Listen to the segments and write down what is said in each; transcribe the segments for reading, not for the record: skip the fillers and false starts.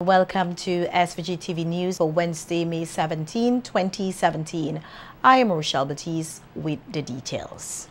Welcome to SVG-TV News for Wednesday, May 17, 2017. I am Rochelle Batiste with the details.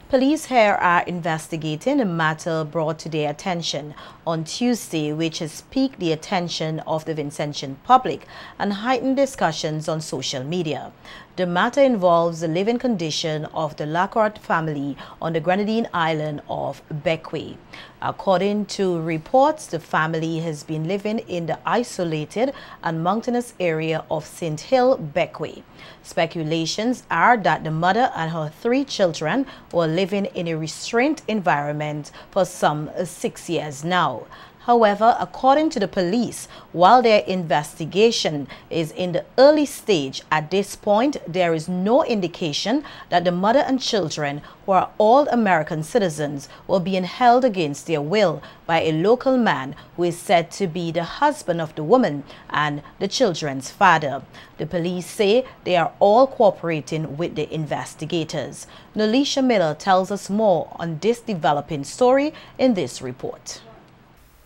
Police here are investigating a matter brought to their attention on Tuesday, which has piqued the attention of the Vincentian public and heightened discussions on social media. The matter involves the living condition of the Lockhart family on the Grenadine island of Bequia. According to reports, the family has been living in the isolated and mountainous area of St. Hill, Bequia. Speculations are that the mother and her 3 children were living in a restrained environment for some 6 years now. However, according to the police, while their investigation is in the early stage, at this point, there is no indication that the mother and children, who are all American citizens, were being held against their will by a local man who is said to be the husband of the woman and the children's father. The police say they are all cooperating with the investigators. Nolisha Miller tells us more on this developing story in this report.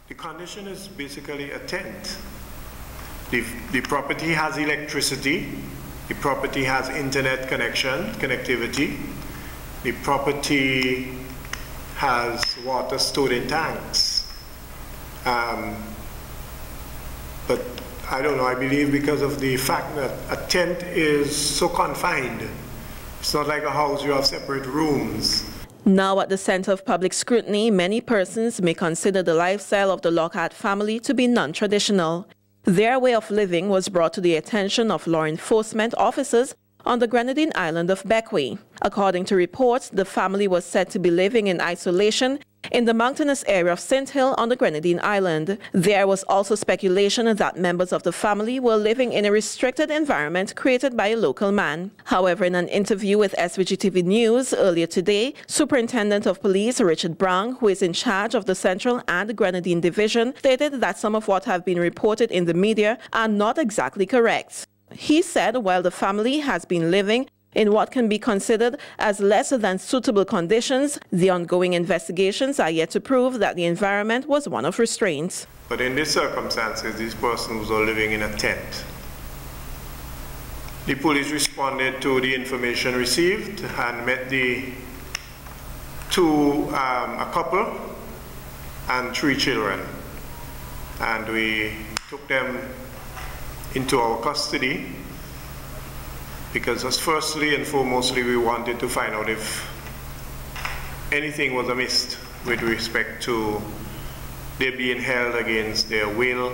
The condition is basically a tent. The property has electricity, the property has internet connectivity, the property has water stored in tanks. But I don't know, I believe because of the fact that a tent is so confined, it's not like a house you have separate rooms. Now at the center of public scrutiny, many persons may consider the lifestyle of the Lockhart family to be non-traditional. Their way of living was brought to the attention of law enforcement officers on the Grenadine island of Bequia. According to reports, the family was said to be living in isolation in the mountainous area of St. Hill on the Grenadine island. There was also speculation that members of the family were living in a restricted environment created by a local man. However, in an interview with SVG-TV News earlier today, Superintendent of Police Richard Brown, who is in charge of the Central and Grenadine Division, stated that some of what have been reported in the media are not exactly correct. He said while the family has been living in what can be considered as less than suitable conditions, the ongoing investigations are yet to prove that the environment was one of restraint. But in these circumstances, these persons were living in a tent. The police responded to the information received and met a couple and 3 children. And we took them into our custody, because firstly and foremostly we wanted to find out if anything was amiss with respect to their being held against their will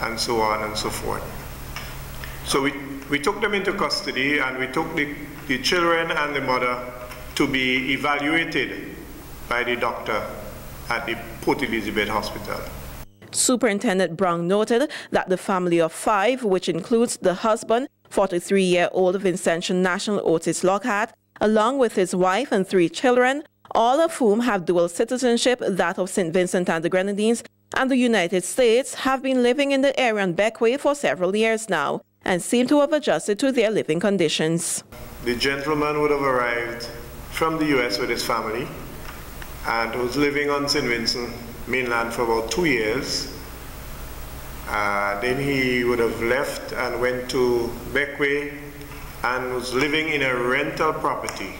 and so on and so forth. So we took them into custody and we took the children and the mother to be evaluated by the doctor at the Port Elizabeth Hospital. Superintendent Brown noted that the family of 5, which includes the husband, 43-year-old Vincentian national Otis Lockhart, along with his wife and 3 children, all of whom have dual citizenship, that of St. Vincent and the Grenadines and the United States, have been living in the area on Bequia for several years now and seem to have adjusted to their living conditions. The gentleman would have arrived from the U.S. with his family and was living on St. Vincent mainland for about 2 years. Then he would have left and went to Bequia and was living in a rental property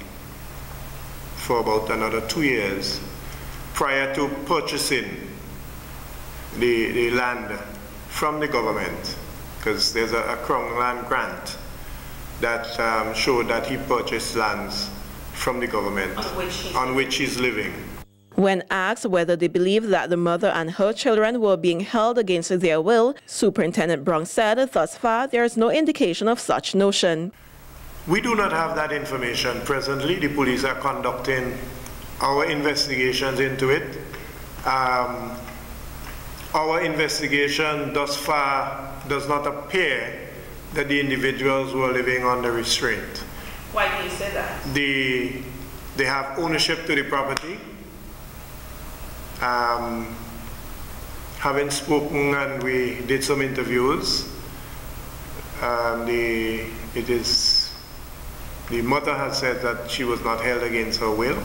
for about another 2 years prior to purchasing the land from the government, because there's a Crown land grant that showed that he purchased lands from the government on which he's living. When asked whether they believe that the mother and her children were being held against their will, Superintendent Brown said thus far there is no indication of such notion. We do not have that information presently. The police are conducting our investigations into it. Our investigation thus far does not appear that the individuals were living under restraint. Why do you say that? They have ownership to the property. Having spoken and we did some interviews, the mother has said that she was not held against her will.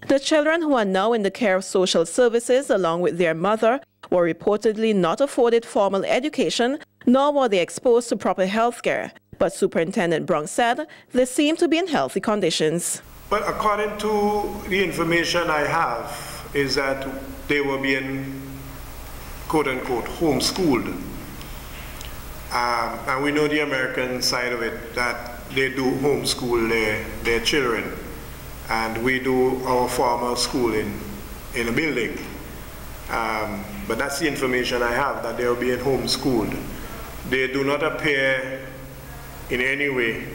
The children, who are now in the care of social services along with their mother, were reportedly not afforded formal education, nor were they exposed to proper health care. But Superintendent Brown said they seem to be in healthy conditions. But according to the information I have, is that they were being, quote-unquote, homeschooled. And we know the American side of it, that they do homeschool their children. And we do our formal schooling in a building. But that's the information I have, that they are being homeschooled. They do not appear in any way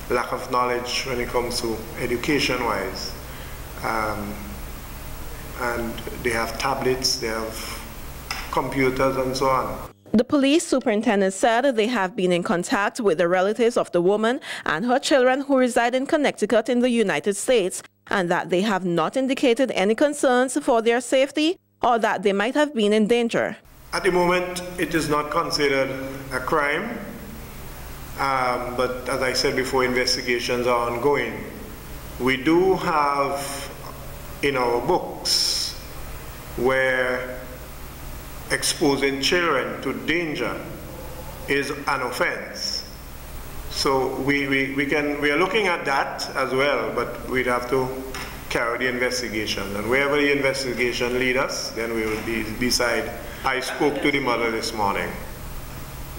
lack of knowledge when it comes to education-wise. And they have tablets, they have computers and so on. The police superintendent said they have been in contact with the relatives of the woman and her children who reside in Connecticut in the United States, and that they have not indicated any concerns for their safety or that they might have been in danger. At the moment, it is not considered a crime, but as I said before, investigations are ongoing. We do have in our books where exposing children to danger is an offense. So we are looking at that as well, but we'd have to carry the investigation. And wherever the investigation leads us, then we will decide. I spoke to the mother this morning,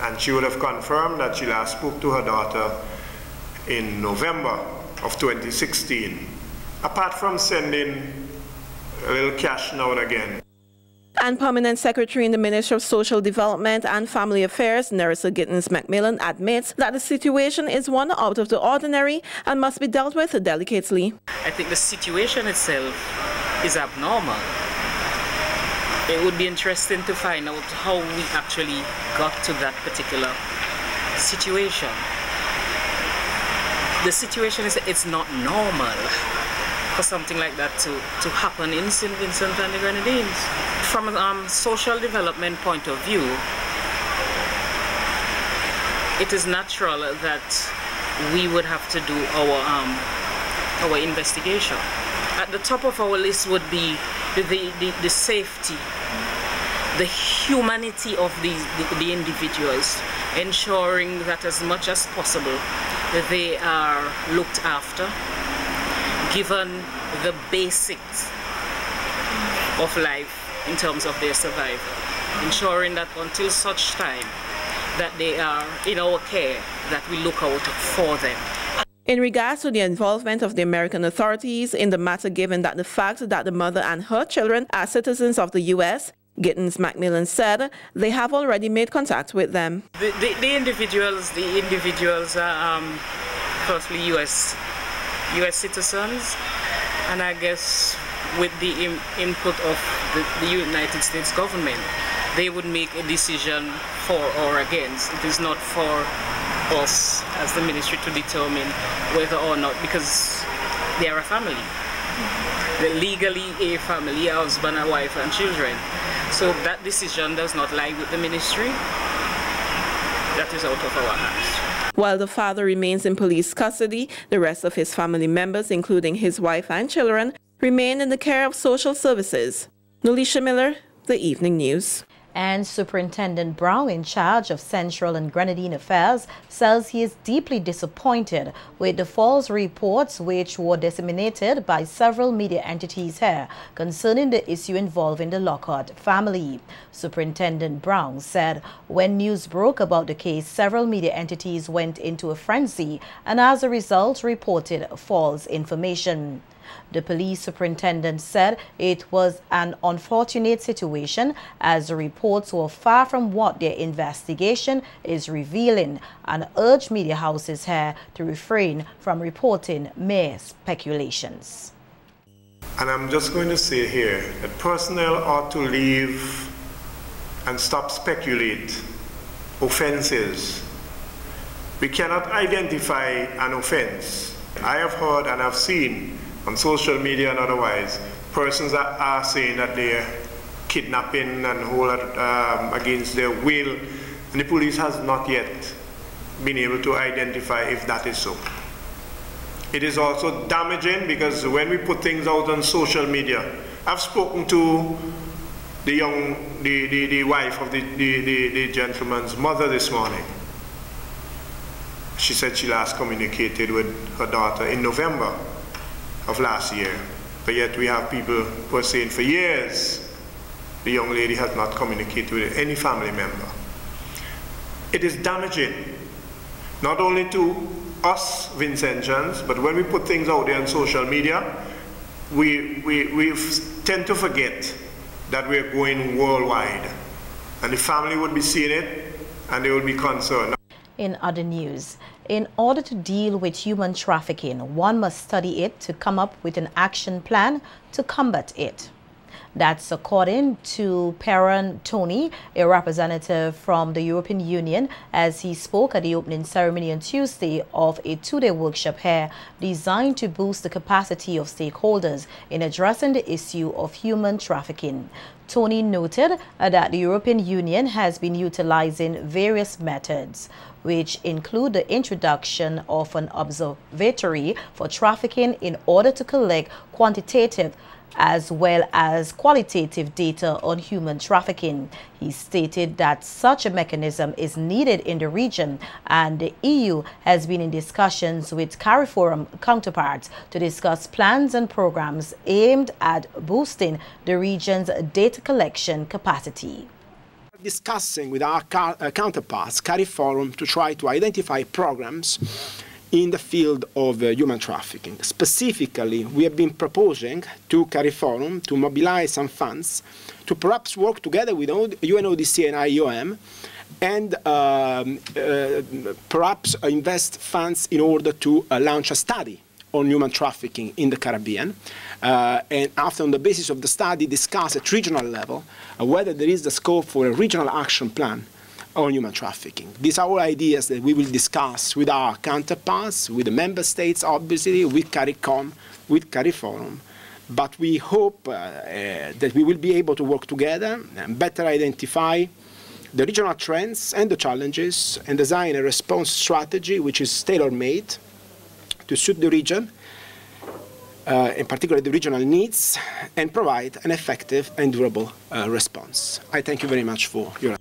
and she would have confirmed that she last spoke to her daughter in November of 2016, apart from sending a little cash now and again. And Permanent Secretary in the Ministry of Social Development and Family Affairs, Nerissa Gittins-McMillan, admits that the situation is one out of the ordinary and must be dealt with delicately. I think the situation itself is abnormal. It would be interesting to find out how we actually got to that particular situation. The situation is, it's not normal for something like that to happen in St. Vincent and the Grenadines. From a social development point of view, it is natural that we would have to do our investigation. At the top of our list would be the safety, the humanity of the individuals, ensuring that as much as possible that they are looked after, given the basics of life in terms of their survival, ensuring that until such time that they are in our care, that we look out for them. In regards to the involvement of the American authorities in the matter, given that the fact that the mother and her children are citizens of the U.S., Gittins-McMillan said they have already made contact with them. The individuals are firstly U.S. citizens, and I guess with the input of the United States government, they would make a decision for or against. It is not for us as the ministry to determine whether or not, because they are a family. They're legally a family, a husband, a wife and children. So that decision does not lie with the ministry. That is out of our hands. While the father remains in police custody, the rest of his family members, including his wife and children, remain in the care of social services. Nolisha Miller, The Evening News. And Superintendent Brown, in charge of Central and Grenadine Affairs, says he is deeply disappointed with the false reports which were disseminated by several media entities here concerning the issue involving the Lockhart family. Superintendent Brown said when news broke about the case, several media entities went into a frenzy and as a result reported false information. The police superintendent said it was an unfortunate situation as the reports were far from what their investigation is revealing and urged media houses here to refrain from reporting mere speculations. And I'm just going to say here that personnel ought to leave and stop speculate offenses. We cannot identify an offense. I have heard and I've seen on social media and otherwise, persons are saying that they're kidnapping and hold against their will, and the police has not yet been able to identify if that is so. It is also damaging because when we put things out on social media, I've spoken to the wife of the gentleman's mother this morning. She said she last communicated with her daughter in November of last year. But yet we have people who are saying for years the young lady has not communicated with any family member. It is damaging, not only to us Vincentians, but when we put things out there on social media, we tend to forget that we're going worldwide. And the family would be seeing it and they will be concerned. In other news, in order to deal with human trafficking, one must study it to come up with an action plan to combat it. That's according to Perrin Tony, a representative from the European Union, as he spoke at the opening ceremony on Tuesday of a two-day workshop here designed to boost the capacity of stakeholders in addressing the issue of human trafficking. Tony noted that the European Union has been utilizing various methods, which include the introduction of an observatory for trafficking in order to collect quantitative as well as qualitative data on human trafficking. He stated that such a mechanism is needed in the region, and the EU has been in discussions with CARICOM counterparts to discuss plans and programs aimed at boosting the region's data collection capacity. Discussing with our counterparts, CARICOM, to try to identify programs in the field of human trafficking. Specifically, we have been proposing to CARICOM to mobilize some funds to perhaps work together with UNODC and IOM and perhaps invest funds in order to launch a study on human trafficking in the Caribbean. And after, on the basis of the study, discuss at regional level whether there is the scope for a regional action plan on human trafficking. These are all ideas that we will discuss with our counterparts, with the member states, obviously, with CARICOM, with CARICOM. But we hope that we will be able to work together and better identify the regional trends and the challenges and design a response strategy which is tailor-made to suit the region, in particular the regional needs, and provide an effective and durable response. I thank you very much for your attention.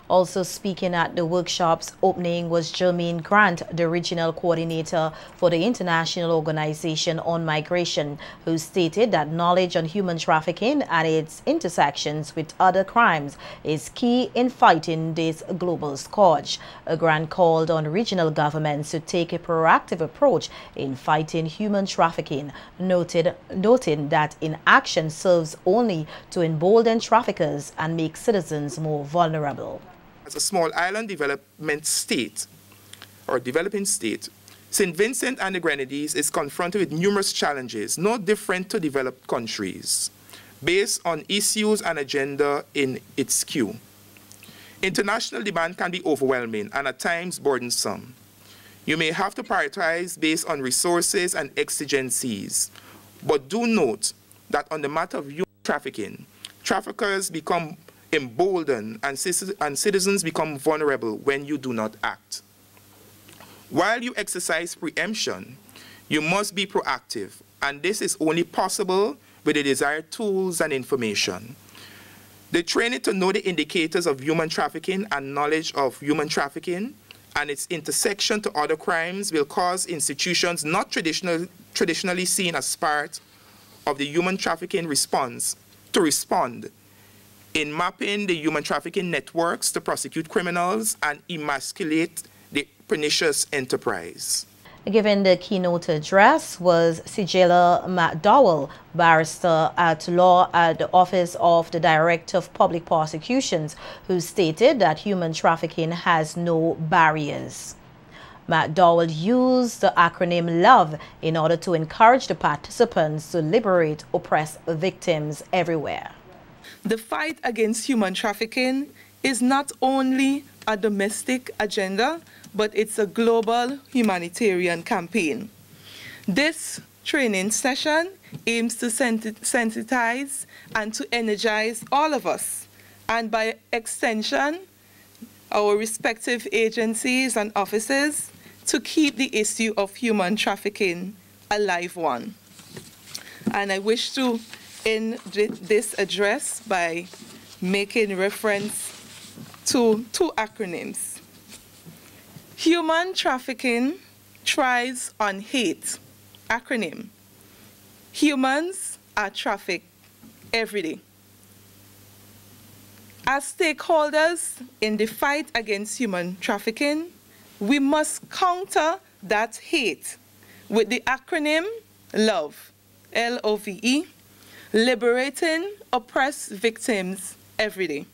Also speaking at the workshop's opening was Jermaine Grant, the regional coordinator for the International Organization on Migration, who stated that knowledge on human trafficking and its intersections with other crimes is key in fighting this global scourge. Grant called on regional governments to take a proactive approach in fighting human trafficking, noting that inaction serves only to embolden traffickers and make citizens more vulnerable. As a small island development state, or developing state, St. Vincent and the Grenadines is confronted with numerous challenges, no different to developed countries, based on issues and agenda in its queue. International demand can be overwhelming and at times burdensome. You may have to prioritize based on resources and exigencies, but do note that on the matter of human trafficking, traffickers become emboldened and citizens become vulnerable when you do not act. While you exercise preemption, you must be proactive, and this is only possible with the desired tools and information. The training to know the indicators of human trafficking and knowledge of human trafficking and its intersection to other crimes will cause institutions not traditionally seen as part of the human trafficking response to respond in mapping the human trafficking networks to prosecute criminals and emasculate the pernicious enterprise. Giving the keynote address was Sigela McDowell, barrister at law at the Office of the Director of Public Prosecutions, who stated that human trafficking has no barriers. McDowell used the acronym LOVE in order to encourage the participants to liberate oppressed victims everywhere. The fight against human trafficking is not only a domestic agenda, but it's a global humanitarian campaign. This training session aims to sensitize and to energize all of us, and by extension, our respective agencies and offices, to keep the issue of human trafficking a live one. And I wish to end this address by making reference to two acronyms. Human trafficking thrives on hate. Acronym. Humans are trafficked every day. As stakeholders in the fight against human trafficking, we must counter that hate with the acronym LOVE, L-O-V-E, liberating oppressed victims every day.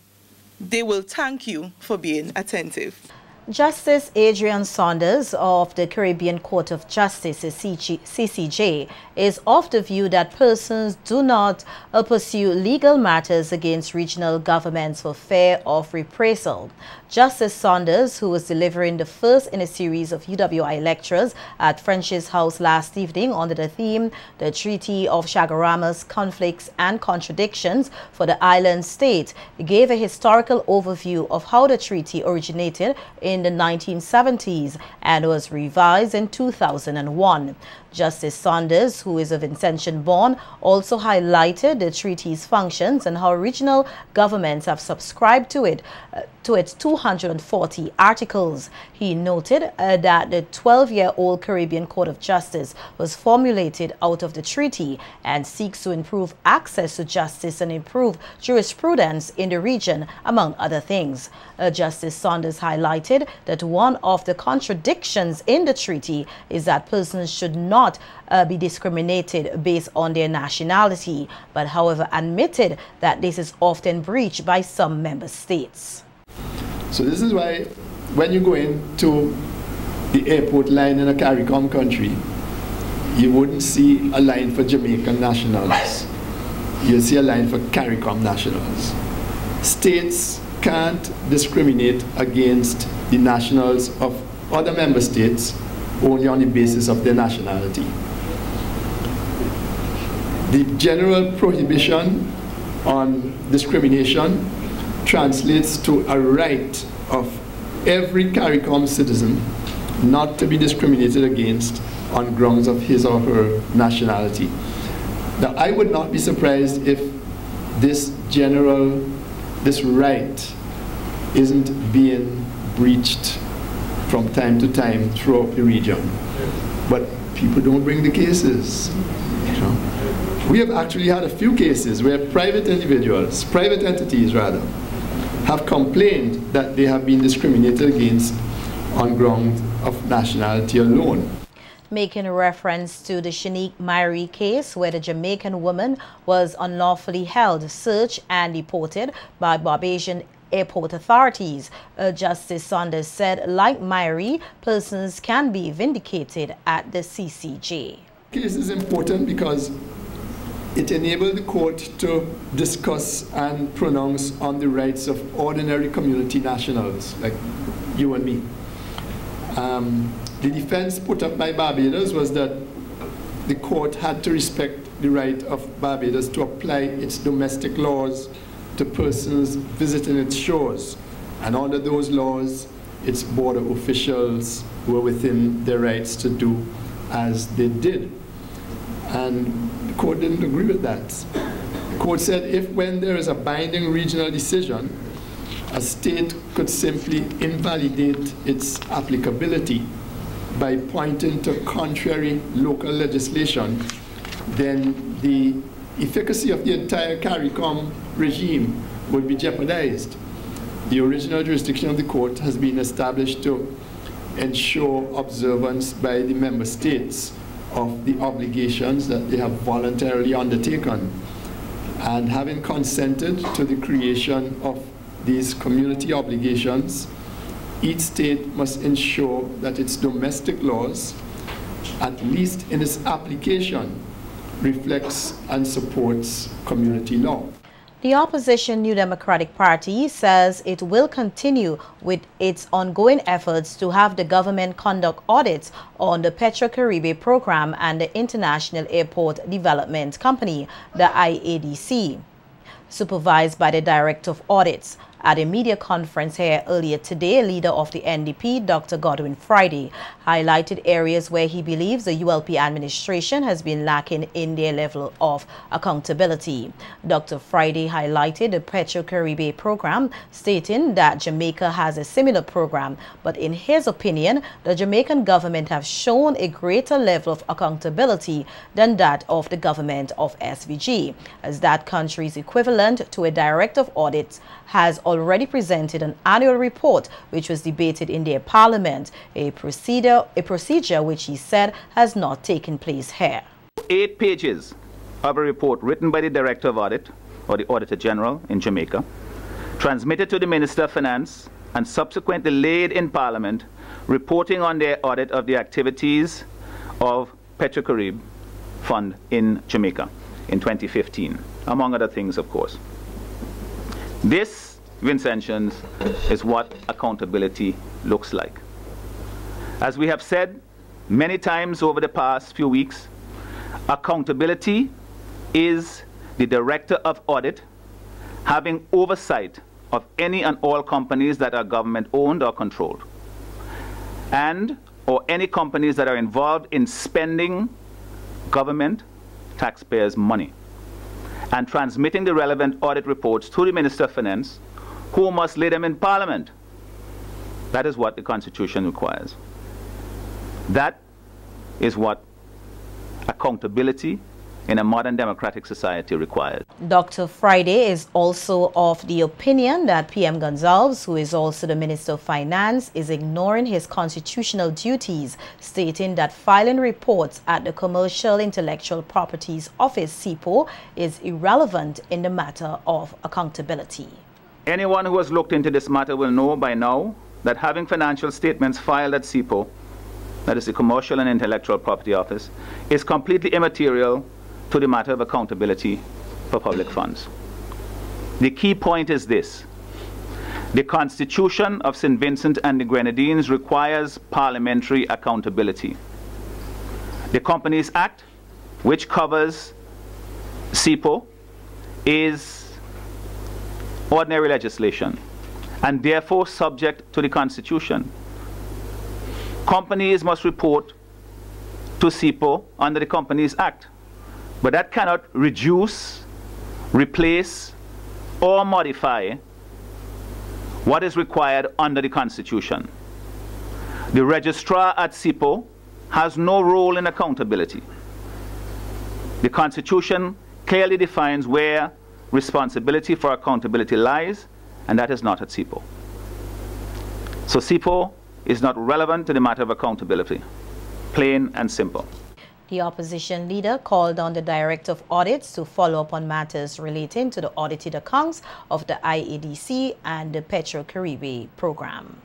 They will thank you for being attentive. Justice Adrian Saunders of the Caribbean Court of Justice, CCJ, is of the view that persons do not pursue legal matters against regional governments for fear of reprisal. Justice Saunders, who was delivering the first in a series of UWI lectures at French's House last evening under the theme, The Treaty of Chaguaramas, Conflicts and Contradictions for the Island State, gave a historical overview of how the treaty originated in the 1970s and was revised in 2001. Justice Saunders, who is of Ascension born, also highlighted the treaty's functions and how regional governments have subscribed to it, to its 240 articles. He noted that the 12-year-old Caribbean Court of Justice was formulated out of the treaty and seeks to improve access to justice and improve jurisprudence in the region, among other things. Justice Saunders highlighted that one of the contradictions in the treaty is that persons should not be discriminated based on their nationality, but however admitted that this is often breached by some member states. So this is why when you go into the airport line in a CARICOM country, you wouldn't see a line for Jamaican nationals. You'll see a line for CARICOM nationals. States can't discriminate against the nationals of other member states only on the basis of their nationality. The general prohibition on discrimination translates to a right of every CARICOM citizen not to be discriminated against on grounds of his or her nationality. Now, I would not be surprised if this right isn't being breached from time to time throughout the region. But people don't bring the cases. You know? We have actually had a few cases where private individuals, private entities rather, have complained that they have been discriminated against on grounds of nationality alone. Making a reference to the Shanique Myrie case where the Jamaican woman was unlawfully held, searched and deported by Barbadian airport authorities. Justice Saunders said, like Myrie, persons can be vindicated at the CCJ. The case is important because it enabled the court to discuss and pronounce on the rights of ordinary community nationals like you and me. The defense put up by Barbados was that the court had to respect the right of Barbados to apply its domestic laws to persons visiting its shores. And under those laws, its border officials were within their rights to do as they did. And the court didn't agree with that. The court said if when there is a binding regional decision, a state could simply invalidate its applicability by pointing to contrary local legislation, then the efficacy of the entire CARICOM regime would be jeopardized. The original jurisdiction of the court has been established to ensure observance by the member states of the obligations that they have voluntarily undertaken. And having consented to the creation of these community obligations, each state must ensure that its domestic laws, at least in its application, reflects and supports community law. The opposition New Democratic Party says it will continue with its ongoing efforts to have the government conduct audits on the Petro-Caribe program and the International Airport Development Company, the IADC, supervised by the Director of Audits. At a media conference here earlier today, leader of the NDP, Dr. Godwin Friday, highlighted areas where he believes the ULP administration has been lacking in their level of accountability. Dr. Friday highlighted the Petro-Caribbean program, stating that Jamaica has a similar program, but in his opinion, the Jamaican government have shown a greater level of accountability than that of the government of SVG, as that country's equivalent to a director of audit has already presented an annual report which was debated in their parliament, a procedure which he said has not taken place here. 8 pages of a report written by the Director of Audit, or the Auditor General in Jamaica, transmitted to the Minister of Finance, and subsequently laid in Parliament, reporting on their audit of the activities of Petro-Caribbean Fund in Jamaica in 2015, among other things, of course. This, Vincentians, is what accountability looks like. As we have said many times over the past few weeks, accountability is the Director of Audit having oversight of any and all companies that are government-owned or controlled, and or any companies that are involved in spending government taxpayers' money, and transmitting the relevant audit reports to the Minister of Finance, who must lay them in Parliament. That is what the Constitution requires. That is what accountability in a modern democratic society required. Dr. Friday is also of the opinion that PM Gonzalez, who is also the Minister of Finance, is ignoring his constitutional duties, stating that filing reports at the Commercial Intellectual Properties Office, CIPO, is irrelevant in the matter of accountability. Anyone who has looked into this matter will know by now that having financial statements filed at CIPO, that is the Commercial and Intellectual Property Office, is completely immaterial to the matter of accountability for public funds. The key point is this: the Constitution of St. Vincent and the Grenadines requires parliamentary accountability. The Companies Act, which covers CIPO, is ordinary legislation and therefore subject to the Constitution. Companies must report to CIPO under the Companies Act, but that cannot reduce, replace, or modify what is required under the Constitution. The registrar at CIPO has no role in accountability. The Constitution clearly defines where responsibility for accountability lies, and that is not at CIPO. So CIPO is not relevant to the matter of accountability, plain and simple. The opposition leader called on the Director of Audits to follow up on matters relating to the audited accounts of the IADC and the Petro-Caribbean program.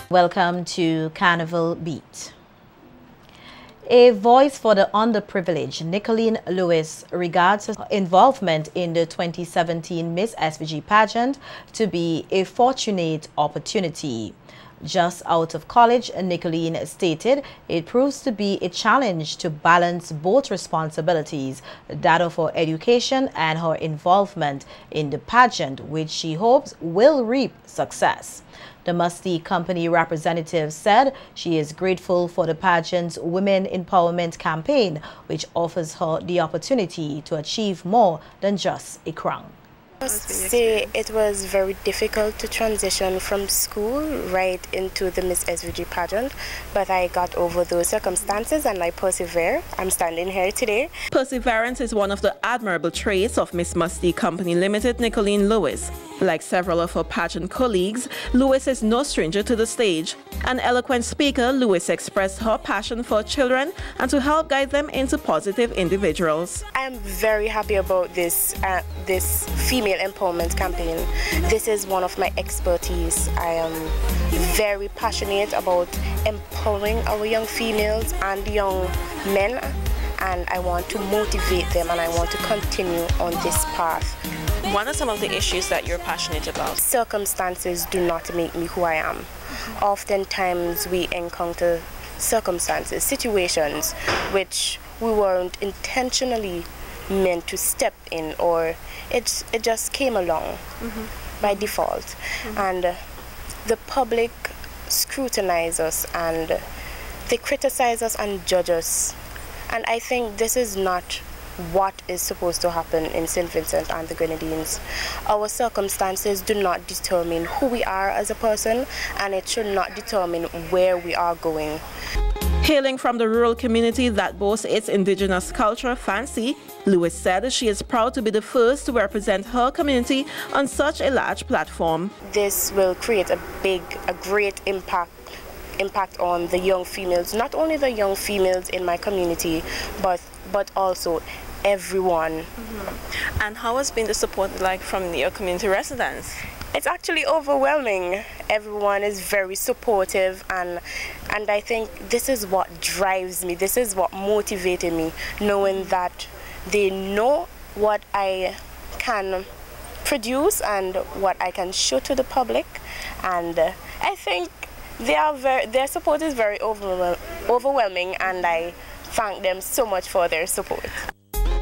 Welcome to Carnival Beat. A voice for the underprivileged, Nicolene Lewis regards her involvement in the 2017 Miss SVG pageant to be a fortunate opportunity. Just out of college, Nicolene stated it proves to be a challenge to balance both responsibilities, that of her education and her involvement in the pageant, which she hopes will reap success. The Musty Company representative said she is grateful for the pageant's Women Empowerment campaign, which offers her the opportunity to achieve more than just a crown. Say it was very difficult to transition from school right into the Miss SVG pageant, but I got over those circumstances and I persevere. I'm standing here today. Perseverance is one of the admirable traits of Miss Musty Company Limited, Nicolene Lewis. Like several of her pageant colleagues, Lewis is no stranger to the stage. An eloquent speaker, Lewis expressed her passion for children and to help guide them into positive individuals. I'm very happy about this female empowerment campaign. This is one of my expertise. I am very passionate about empowering our young females and young men, and I want to motivate them and I want to continue on this path. What are some of the issues that you're passionate about? Circumstances do not make me who I am. Oftentimes we encounter circumstances, situations which we weren't intentionally meant to step in, or it just came along by default. And the public scrutinize us and they criticize us and judge us. And I think this is not what is supposed to happen in St. Vincent and the Grenadines. Our circumstances do not determine who we are as a person, and it should not determine where we are going. Hailing from the rural community that boasts its indigenous culture, Fancy, Lewis said she is proud to be the first to represent her community on such a large platform. This will create a great impact on the young females, not only the young females in my community, but also everyone. And how has been the support like from your community residents? It's actually overwhelming. Everyone is very supportive, and I think this is what drives me, this is what motivated me, knowing that they know what I can produce and what I can show to the public, and I think their support is very overwhelming, and I thank them so much for their support.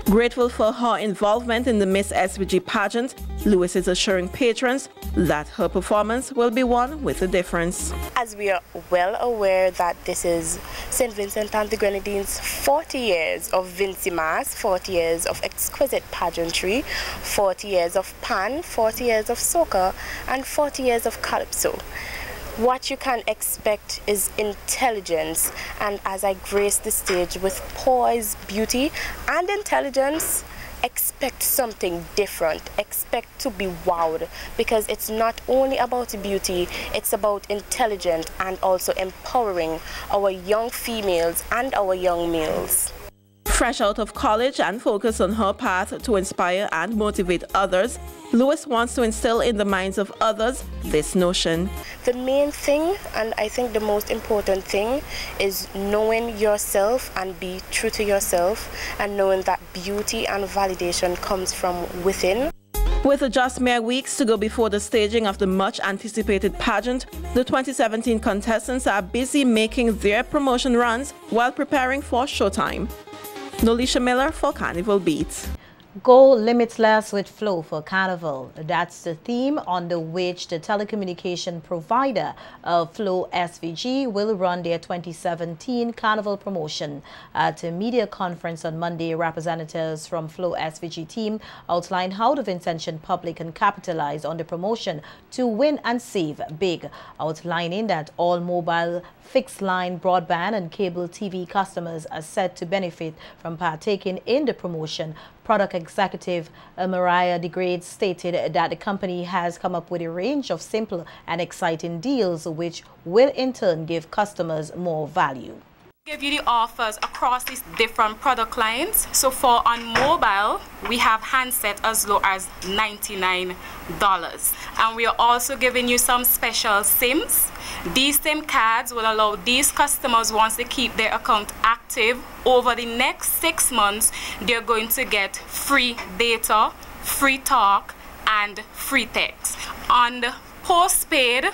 Grateful for her involvement in the Miss SVG pageant, Lewis is assuring patrons that her performance will be one with a difference. As we are well aware that this is St. Vincent and the Grenadines' 40 years of Vincimas, 40 years of exquisite pageantry, 40 years of pan, 40 years of soca, and 40 years of calypso. What you can expect is intelligence, and as I grace the stage with poise, beauty, and intelligence, expect something different. Expect to be wowed, because it's not only about beauty, it's about intelligence and also empowering our young females and our young males. Fresh out of college and focused on her path to inspire and motivate others, Lewis wants to instill in the minds of others this notion. The main thing, and I think the most important thing, is knowing yourself and be true to yourself, and knowing that beauty and validation comes from within. With just mere weeks to go before the staging of the much-anticipated pageant, the 2017 contestants are busy making their promotion runs while preparing for showtime. Nolisha Miller for Carnival Beat. Go limitless with flow for Carnival. That's the theme under which the telecommunication provider Flow SVG will run their 2017 Carnival promotion. At a media conference on Monday, representatives from Flow SVG team outlined how the Vincentian public can capitalize on the promotion to win and save big, outlining that all mobile, fixed line, broadband and cable TV customers are set to benefit from partaking in the promotion. Product executive Mariah DeGrade stated that the company has come up with a range of simple and exciting deals which will in turn give customers more value. Give you the offers across these different product lines. So for on mobile, we have handset as low as $99, and we are also giving you some special SIMs. These SIM cards will allow these customers, once they keep their account active over the next 6 months, they're going to get free data, free talk, and free text. On the postpaid,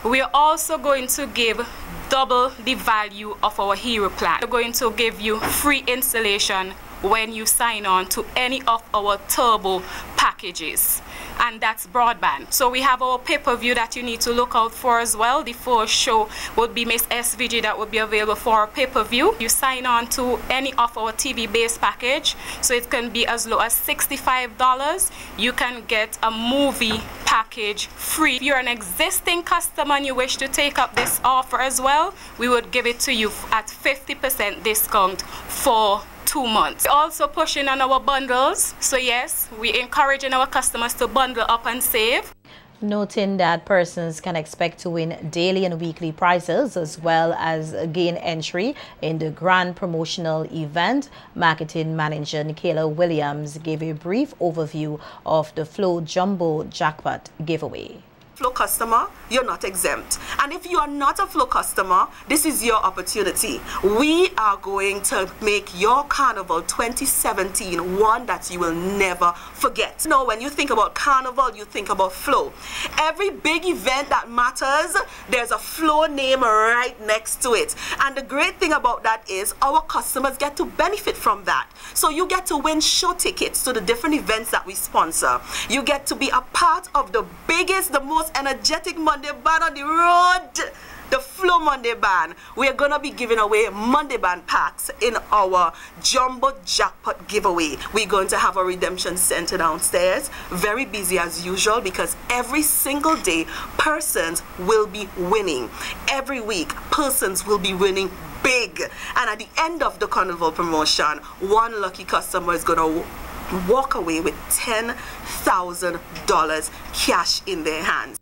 we are also going to give double the value of our hero plan. We're going to give you free installation when you sign on to any of our turbo packages, and that's broadband. So we have our pay-per-view that you need to look out for as well. The first show would be Miss SVG, that would be available for our pay-per-view. You sign on to any of our TV-based package, so it can be as low as $65. You can get a movie package free. If you're an existing customer and you wish to take up this offer as well, we would give it to you at 50% discount for 2 months. We're also pushing on our bundles, so yes, we're encouraging our customers to bundle up and save. Noting that persons can expect to win daily and weekly prizes as well as gain entry in the grand promotional event, Marketing Manager Nicola Williams gave a brief overview of the Flow Jumbo Jackpot giveaway. Flow customer, you're not exempt. And if you are not a Flow customer, this is your opportunity. We are going to make your Carnival 2017 one that you will never forget. Now, when you think about Carnival, you think about Flow. Every big event that matters, there's a Flow name right next to it. And the great thing about that is our customers get to benefit from that. So you get to win show tickets to the different events that we sponsor. You get to be a part of the biggest, the most energetic Monday band on the road, the Flow Monday Band. We're gonna be giving away Monday Band packs in our Jumbo Jackpot giveaway. We're going to have a redemption center downstairs, very busy as usual, because every single day persons will be winning. Every week persons will be winning big, and at the end of the Carnival promotion, one lucky customer is gonna walk away with $10,000 cash in their hands.